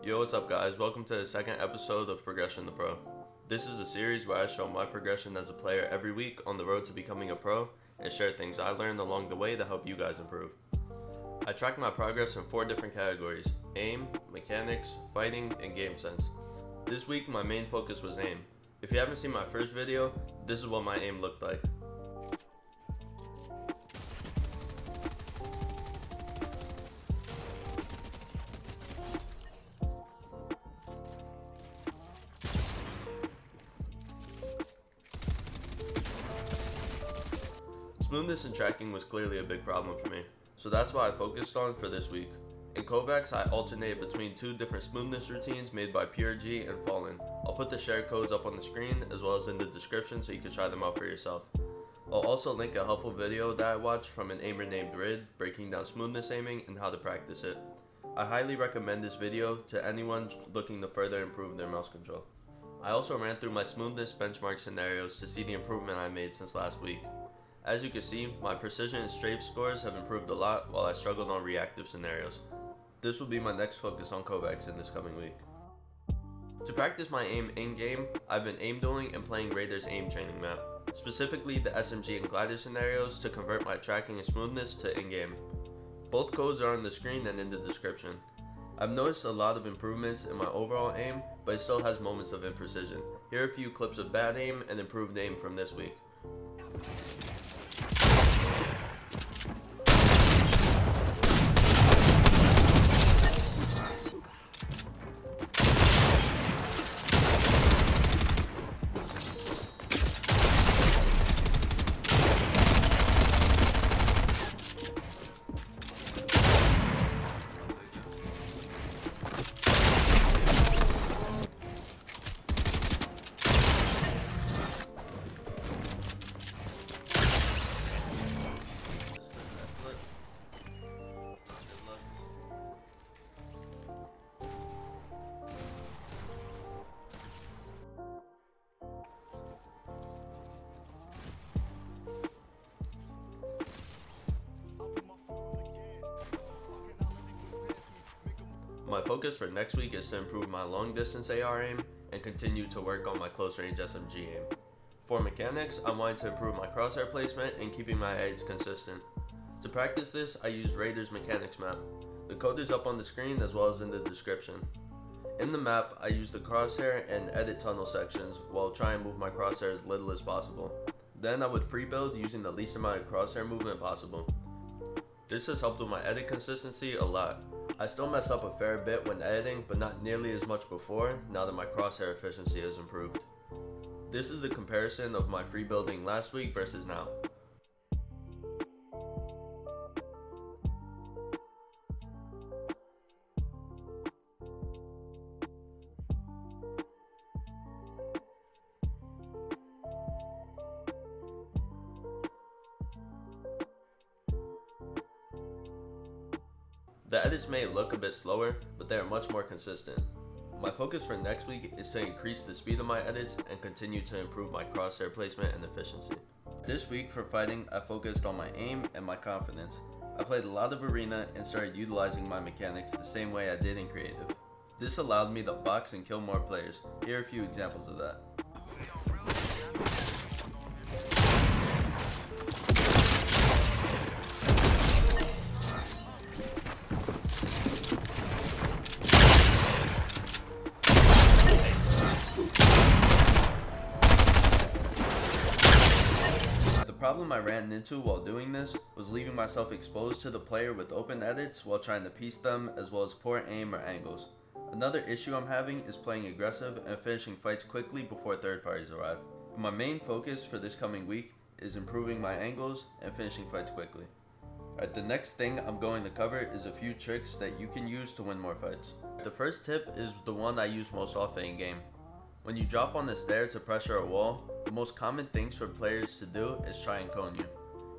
Yo, what's up guys? Welcome to the second episode of Progression to Pro. This is a series where I show my progression as a player every week on the road to becoming a pro and share things I learned along the way to help you guys improve. I track my progress in 4 different categories: aim, mechanics, fighting, and game sense. This week my main focus was aim. If you haven't seen my first video, this is what my aim looked like. Smoothness and tracking was clearly a big problem for me, so that's what I focused on for this week. In KovaaKs, I alternated between 2 different smoothness routines made by PureG and Fallen. I'll put the share codes up on the screen as well as in the description so you can try them out for yourself. I'll also link a helpful video that I watched from an aimer named Rid breaking down smoothness aiming and how to practice it. I highly recommend this video to anyone looking to further improve their mouse control. I also ran through my smoothness benchmark scenarios to see the improvement I made since last week. As you can see, my precision and strafe scores have improved a lot while I struggled on reactive scenarios. This will be my next focus on KovaaKs in this coming week. To practice my aim in-game, I've been aim dueling and playing Raider's aim training map, specifically the SMG and glider scenarios to convert my tracking and smoothness to in-game. Both codes are on the screen and in the description. I've noticed a lot of improvements in my overall aim, but it still has moments of imprecision. Here are a few clips of bad aim and improved aim from this week. My focus for next week is to improve my long distance AR aim and continue to work on my close range SMG aim. For mechanics, I'm wanting to improve my crosshair placement and keeping my edits consistent. To practice this, I use Raider's mechanics map. The code is up on the screen as well as in the description. In the map, I use the crosshair and edit tunnel sections while trying to move my crosshair as little as possible. Then I would free build using the least amount of crosshair movement possible. This has helped with my edit consistency a lot. I still mess up a fair bit when editing, but not nearly as much before now that my crosshair efficiency has improved. This is the comparison of my free building last week versus now. The edits may look a bit slower, but they are much more consistent. My focus for next week is to increase the speed of my edits and continue to improve my crosshair placement and efficiency. This week for fighting, I focused on my aim and my confidence. I played a lot of arena and started utilizing my mechanics the same way I did in creative. This allowed me to box and kill more players. Here are a few examples of that. The problem I ran into while doing this was leaving myself exposed to the player with open edits while trying to piece them, as well as poor aim or angles. Another issue I'm having is playing aggressive and finishing fights quickly before third parties arrive. My main focus for this coming week is improving my angles and finishing fights quickly. Alright, the next thing I'm going to cover is a few tricks that you can use to win more fights. The first tip is the one I use most often in game. When you drop on the stair to pressure a wall, the most common things for players to do is try and cone you.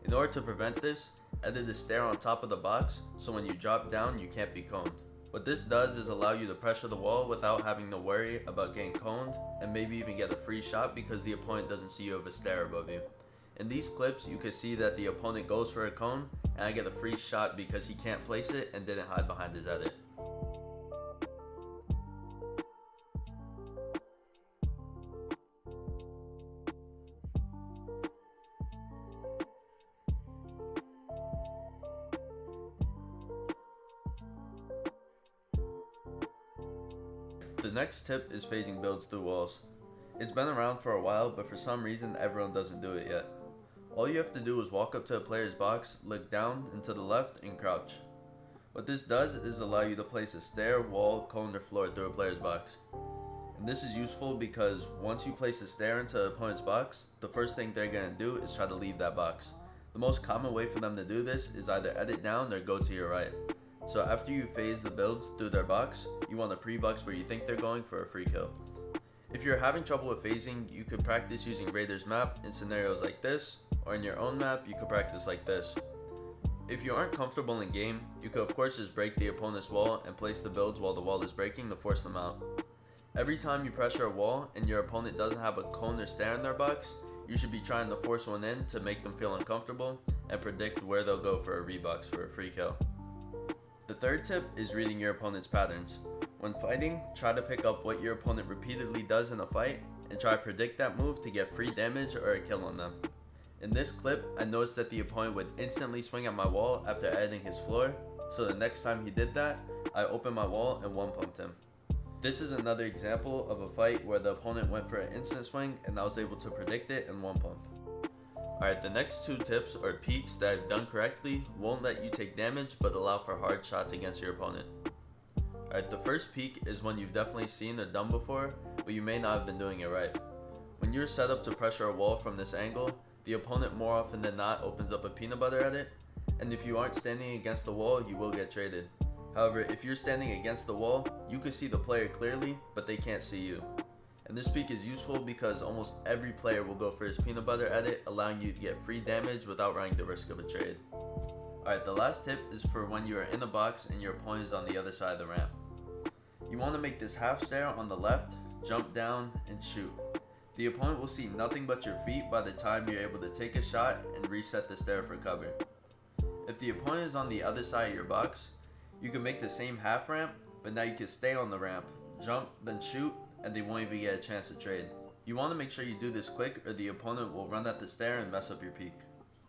In order to prevent this, edit the stair on top of the box so when you drop down you can't be coned. What this does is allow you to pressure the wall without having to worry about getting coned and maybe even get a free shot because the opponent doesn't see you have a stair above you. In these clips, you can see that the opponent goes for a cone, and I get a free shot because he can't place it and didn't hide behind his edit. The next tip is phasing builds through walls. It's been around for a while, but for some reason everyone doesn't do it yet. All you have to do is walk up to a player's box, look down and to the left, and crouch. What this does is allow you to place a stair, wall, cone, or floor through a player's box. And this is useful because once you place a stair into an opponent's box, the first thing they're going to do is try to leave that box. The most common way for them to do this is either edit down or go to your right. So after you phase the builds through their box, you want to pre-box where you think they're going for a free kill. If you're having trouble with phasing, you could practice using Raider's map in scenarios like this, or in your own map, you could practice like this. If you aren't comfortable in game, you could of course just break the opponent's wall and place the builds while the wall is breaking to force them out. Every time you pressure a wall and your opponent doesn't have a cone or stair in their box, you should be trying to force one in to make them feel uncomfortable and predict where they'll go for a rebox for a free kill. The third tip is reading your opponent's patterns. When fighting, try to pick up what your opponent repeatedly does in a fight and try to predict that move to get free damage or a kill on them. In this clip, I noticed that the opponent would instantly swing at my wall after editing his floor, so the next time he did that, I opened my wall and one-pumped him. This is another example of a fight where the opponent went for an instant swing and I was able to predict it in one pump. Alright, the next two tips or peeks that I've done correctly won't let you take damage but allow for hard shots against your opponent. Alright, the first peek is one you've definitely seen or done before, but you may not have been doing it right. When you're set up to pressure a wall from this angle, the opponent more often than not opens up a peanut butter at it, and if you aren't standing against the wall, you will get traded. However, if you're standing against the wall, you can see the player clearly, but they can't see you. And this peek is useful because almost every player will go for his peanut butter at it, allowing you to get free damage without running the risk of a trade. Alright, the last tip is for when you are in a box and your opponent is on the other side of the ramp. You want to make this half stair on the left, jump down, and shoot. The opponent will see nothing but your feet by the time you're able to take a shot and reset the stair for cover. If the opponent is on the other side of your box, you can make the same half ramp, but now you can stay on the ramp, jump, then shoot, and they won't even get a chance to trade. You want to make sure you do this quick or the opponent will run at the stair and mess up your peek.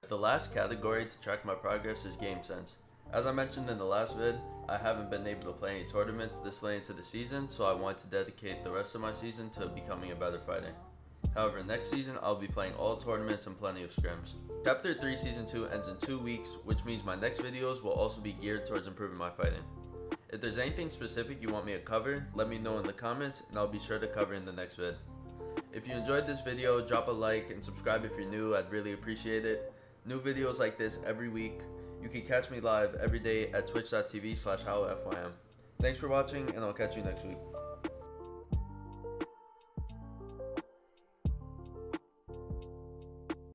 The last category to track my progress is game sense. As I mentioned in the last vid, I haven't been able to play any tournaments this late into the season, so I want to dedicate the rest of my season to becoming a better fighter. However, next season I'll be playing all tournaments and plenty of scrims. Chapter 3 Season 2 ends in 2 weeks, which means my next videos will also be geared towards improving my fighting. If there's anything specific you want me to cover, let me know in the comments and I'll be sure to cover in the next vid. If you enjoyed this video, drop a like and subscribe if you're new, I'd really appreciate it. New videos like this every week. You can catch me live every day at twitch.tv/howlfym. Thanks for watching and I'll catch you next week.